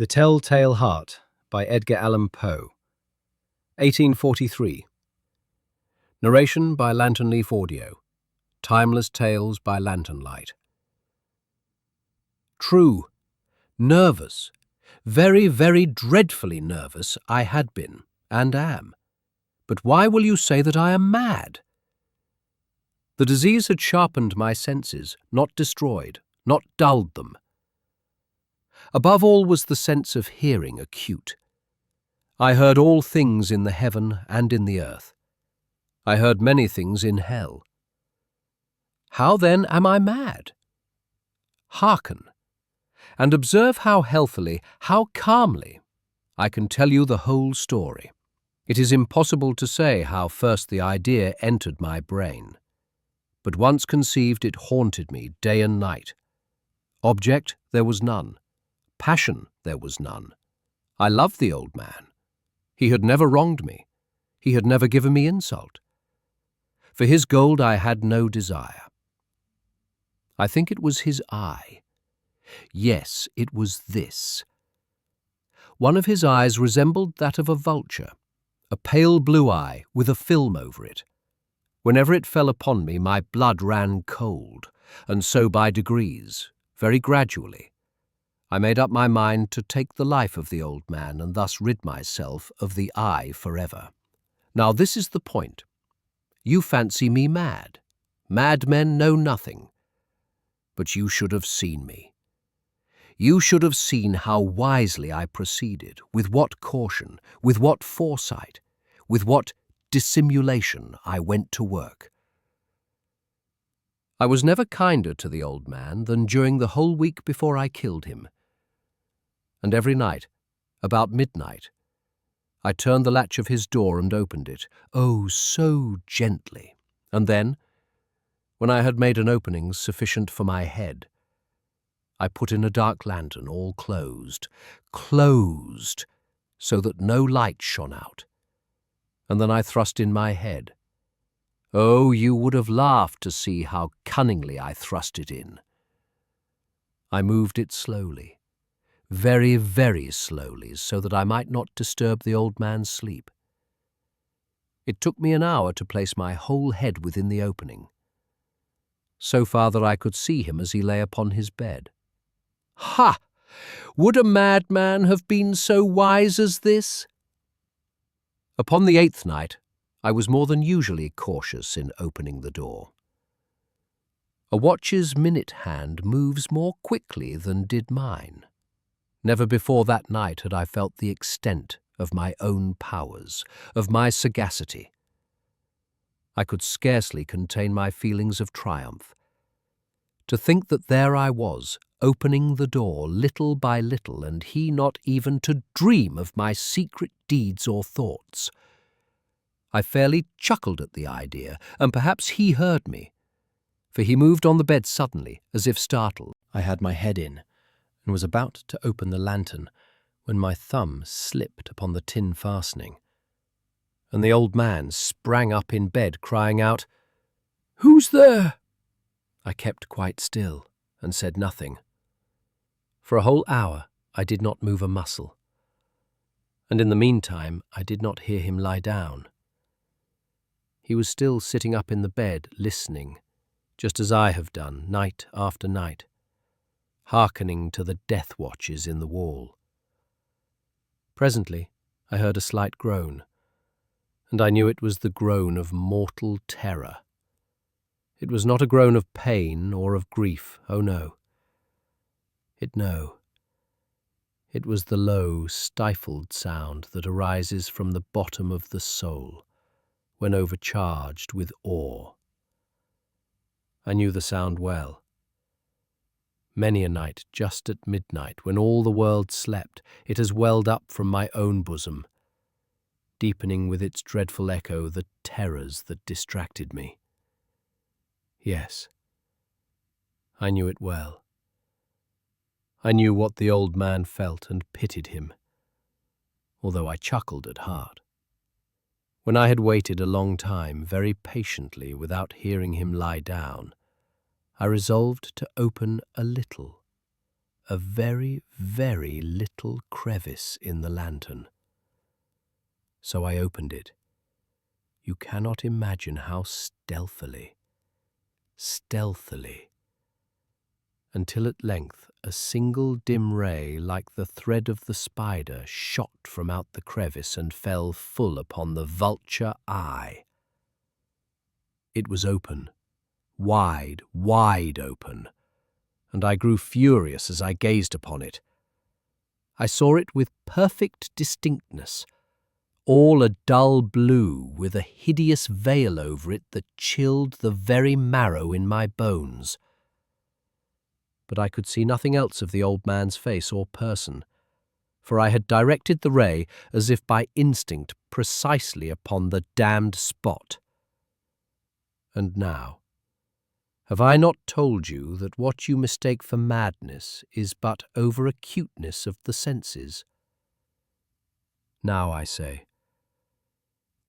The Tell-Tale Heart by Edgar Allan Poe, 1843. Narration by LanternLeaf Audio. Timeless Tales by Lantern Light. True, nervous, very, very dreadfully nervous I had been, and am. But why will you say that I am mad? The disease had sharpened my senses, not destroyed, not dulled them. Above all was the sense of hearing acute. I heard all things in the heaven and in the earth. I heard many things in hell. How then am I mad? Hearken, and observe how healthily, how calmly, I can tell you the whole story. It is impossible to say how first the idea entered my brain, but once conceived it haunted me day and night. Object there was none. Passion there was none. I loved the old man. He had never wronged me. He had never given me insult. For his gold I had no desire. I think it was his eye. Yes, it was this. One of his eyes resembled that of a vulture, a pale blue eye with a film over it. Whenever it fell upon me, my blood ran cold, and so by degrees, very gradually, I made up my mind to take the life of the old man and thus rid myself of the eye forever. Now this is the point. You fancy me mad. Madmen know nothing. But you should have seen me. You should have seen how wisely I proceeded, with what caution, with what foresight, with what dissimulation I went to work. I was never kinder to the old man than during the whole week before I killed him. And every night, about midnight, I turned the latch of his door and opened it, oh, so gently. And then, when I had made an opening sufficient for my head, I put in a dark lantern, all closed, so that no light shone out. And then I thrust in my head. Oh, you would have laughed to see how cunningly I thrust it in. I moved it slowly, very, very slowly, so that I might not disturb the old man's sleep. It took me an hour to place my whole head within the opening, so far that I could see him as he lay upon his bed. Ha! Would a madman have been so wise as this? Upon the 8th night, I was more than usually cautious in opening the door. A watch's minute hand moves more quickly than did mine. Never before that night had I felt the extent of my own powers, of my sagacity. I could scarcely contain my feelings of triumph. To think that there I was, opening the door little by little, and he not even to dream of my secret deeds or thoughts. I fairly chuckled at the idea, and perhaps he heard me, for he moved on the bed suddenly, as if startled. I had my head in, and was about to open the lantern, when my thumb slipped upon the tin fastening, and the old man sprang up in bed, crying out, "Who's there?" I kept quite still, and said nothing. For a whole hour I did not move a muscle, and in the meantime I did not hear him lie down. He was still sitting up in the bed, listening, just as I have done, night after night, hearkening to the death watches in the wall. Presently I heard a slight groan, and I knew it was the groan of mortal terror. It was not a groan of pain or of grief, oh no. It was the low, stifled sound that arises from the bottom of the soul when overcharged with awe. I knew the sound well. Many a night, just at midnight, when all the world slept, it has welled up from my own bosom, deepening with its dreadful echo the terrors that distracted me. Yes, I knew it well. I knew what the old man felt and pitied him, although I chuckled at heart. When I had waited a long time, very patiently, without hearing him lie down, I resolved to open a little, a very, very little crevice in the lantern. So I opened it. You cannot imagine how stealthily, until at length a single dim ray like the thread of the spider shot from out the crevice and fell full upon the vulture eye. It was open, wide, wide open, and I grew furious as I gazed upon it. I saw it with perfect distinctness, all a dull blue with a hideous veil over it that chilled the very marrow in my bones. But I could see nothing else of the old man's face or person, for I had directed the ray as if by instinct precisely upon the damned spot. And now, have I not told you that what you mistake for madness is but over-acuteness of the senses? Now I say,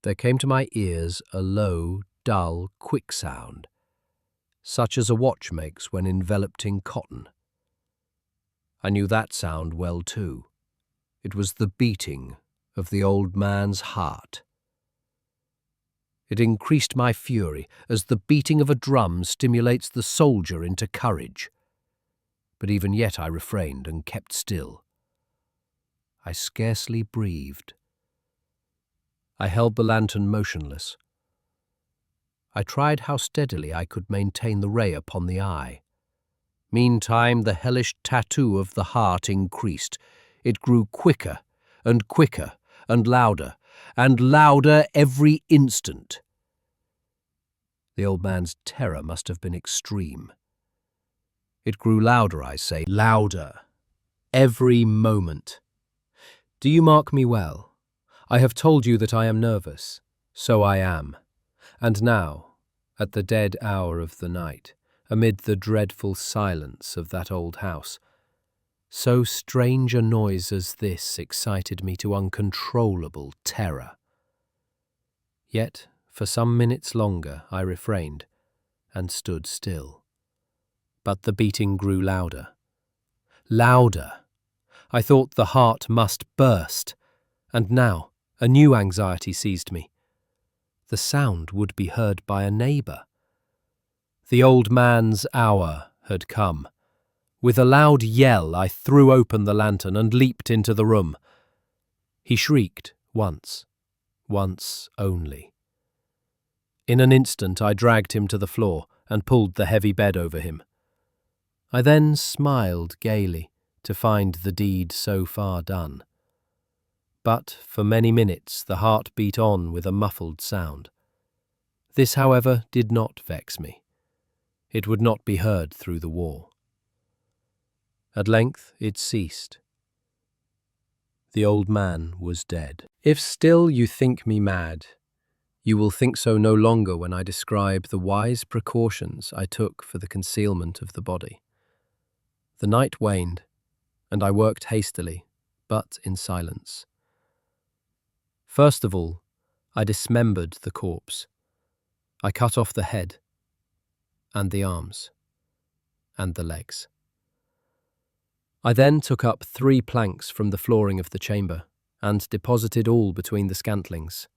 there came to my ears a low, dull, quick sound, such as a watch makes when enveloped in cotton. I knew that sound well too. It was the beating of the old man's heart. It increased my fury as the beating of a drum stimulates the soldier into courage. But even yet I refrained and kept still. I scarcely breathed. I held the lantern motionless. I tried how steadily I could maintain the ray upon the eye. Meantime, the hellish tattoo of the heart increased. It grew quicker and quicker and louder every instant. The old man's terror must have been extreme. It grew louder, I say, louder, every moment. Do you mark me well? I have told you that I am nervous. So I am. And now, at the dead hour of the night, amid the dreadful silence of that old house, so strange a noise as this excited me to uncontrollable terror. Yet, for some minutes longer, I refrained and stood still. But the beating grew louder. Louder! I thought the heart must burst. And now a new anxiety seized me. The sound would be heard by a neighbour. The old man's hour had come. With a loud yell, I threw open the lantern and leaped into the room. He shrieked once only. In an instant I dragged him to the floor and pulled the heavy bed over him. I then smiled gaily to find the deed so far done. But for many minutes the heart beat on with a muffled sound. This, however, did not vex me. It would not be heard through the wall. At length it ceased. The old man was dead. If still you think me mad, you will think so no longer when I describe the wise precautions I took for the concealment of the body. The night waned, and I worked hastily, but in silence. First of all, I dismembered the corpse. I cut off the head, and the arms, and the legs. I then took up 3 planks from the flooring of the chamber, and deposited all between the scantlings.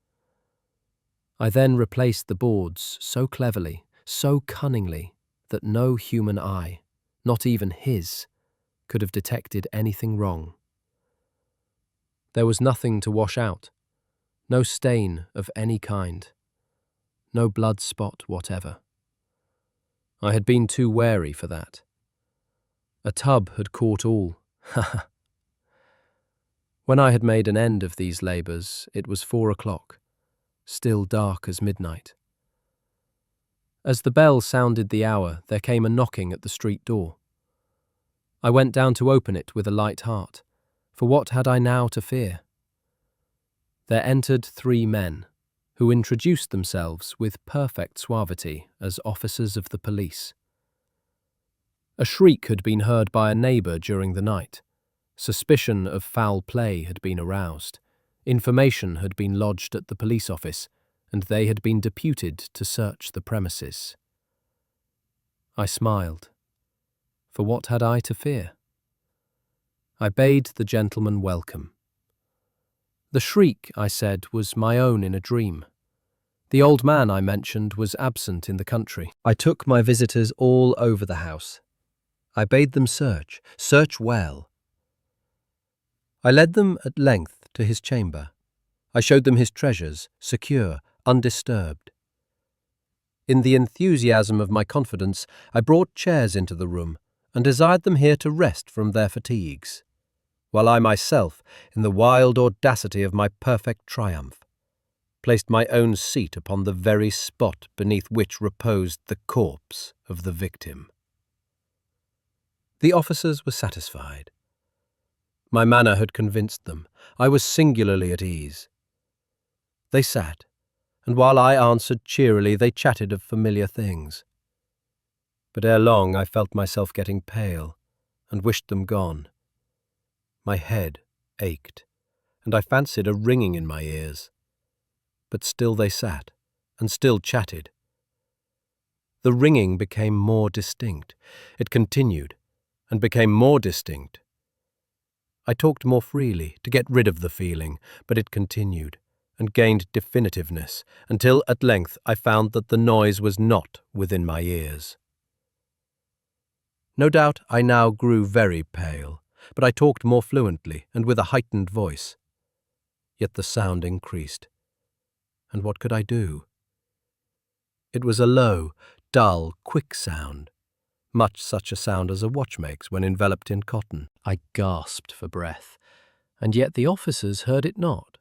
I then replaced the boards so cleverly, so cunningly, that no human eye, not even his, could have detected anything wrong. There was nothing to wash out, no stain of any kind, no blood spot whatever. I had been too wary for that. A tub had caught all. When I had made an end of these labours, it was 4 o'clock, still dark as midnight. As the bell sounded the hour, there came a knocking at the street door. I went down to open it with a light heart, for what had I now to fear? There entered 3 men, who introduced themselves with perfect suavity as officers of the police. A shriek had been heard by a neighbour during the night. Suspicion of foul play had been aroused. Information had been lodged at the police office, and they had been deputed to search the premises. I smiled. For what had I to fear? I bade the gentleman welcome. The shriek, I said, was my own in a dream. The old man I mentioned was absent in the country. I took my visitors all over the house. I bade them search well. I led them at length to his chamber. I showed them his treasures, secure, undisturbed. In the enthusiasm of my confidence, I brought chairs into the room and desired them here to rest from their fatigues, while I myself, in the wild audacity of my perfect triumph, placed my own seat upon the very spot beneath which reposed the corpse of the victim. The officers were satisfied. My manner had convinced them. I was singularly at ease. They sat, and while I answered cheerily, they chatted of familiar things. But ere long I felt myself getting pale, and wished them gone. My head ached, and I fancied a ringing in my ears. But still they sat, and still chatted. The ringing became more distinct. It continued, and became more distinct. I talked more freely, to get rid of the feeling, but it continued, and gained definitiveness, until at length I found that the noise was not within my ears. No doubt I now grew very pale, but I talked more fluently, and with a heightened voice. Yet the sound increased. And what could I do? It was a low, dull, quick sound, much such a sound as a watch makes when enveloped in cotton. I gasped for breath, and yet the officers heard it not.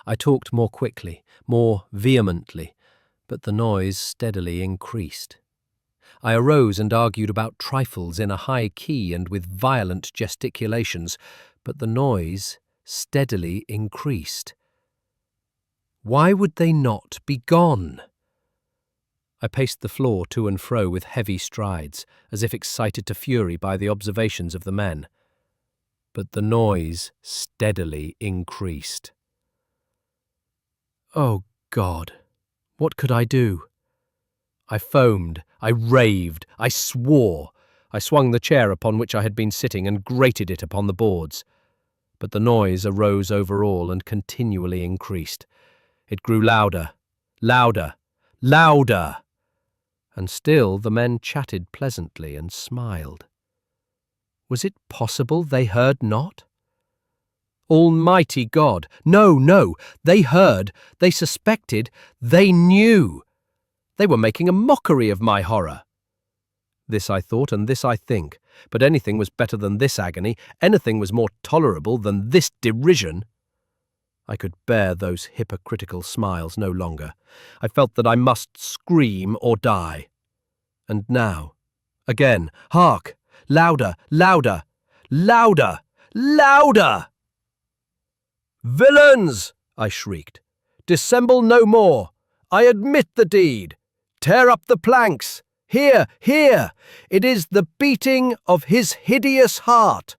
I talked more quickly, more vehemently, but the noise steadily increased. I arose and argued about trifles in a high key and with violent gesticulations, but the noise steadily increased. Why would they not be gone? I paced the floor to and fro with heavy strides, as if excited to fury by the observations of the men. But the noise steadily increased. Oh God, what could I do? I foamed, I raved, I swore. I swung the chair upon which I had been sitting and grated it upon the boards. But the noise arose over all and continually increased. It grew louder, louder, louder. And still the men chatted pleasantly and smiled. Was it possible they heard not? Almighty God! No, they heard, they suspected, they knew. They were making a mockery of my horror. This I thought, and this I think, but anything was better than this agony, anything was more tolerable than this derision. I could bear those hypocritical smiles no longer. I felt that I must scream or die. And now, again, hark! Louder, louder, louder, louder! Villains! I shrieked. Dissemble no more! I admit the deed! Tear up the planks! Here! It is the beating of his hideous heart!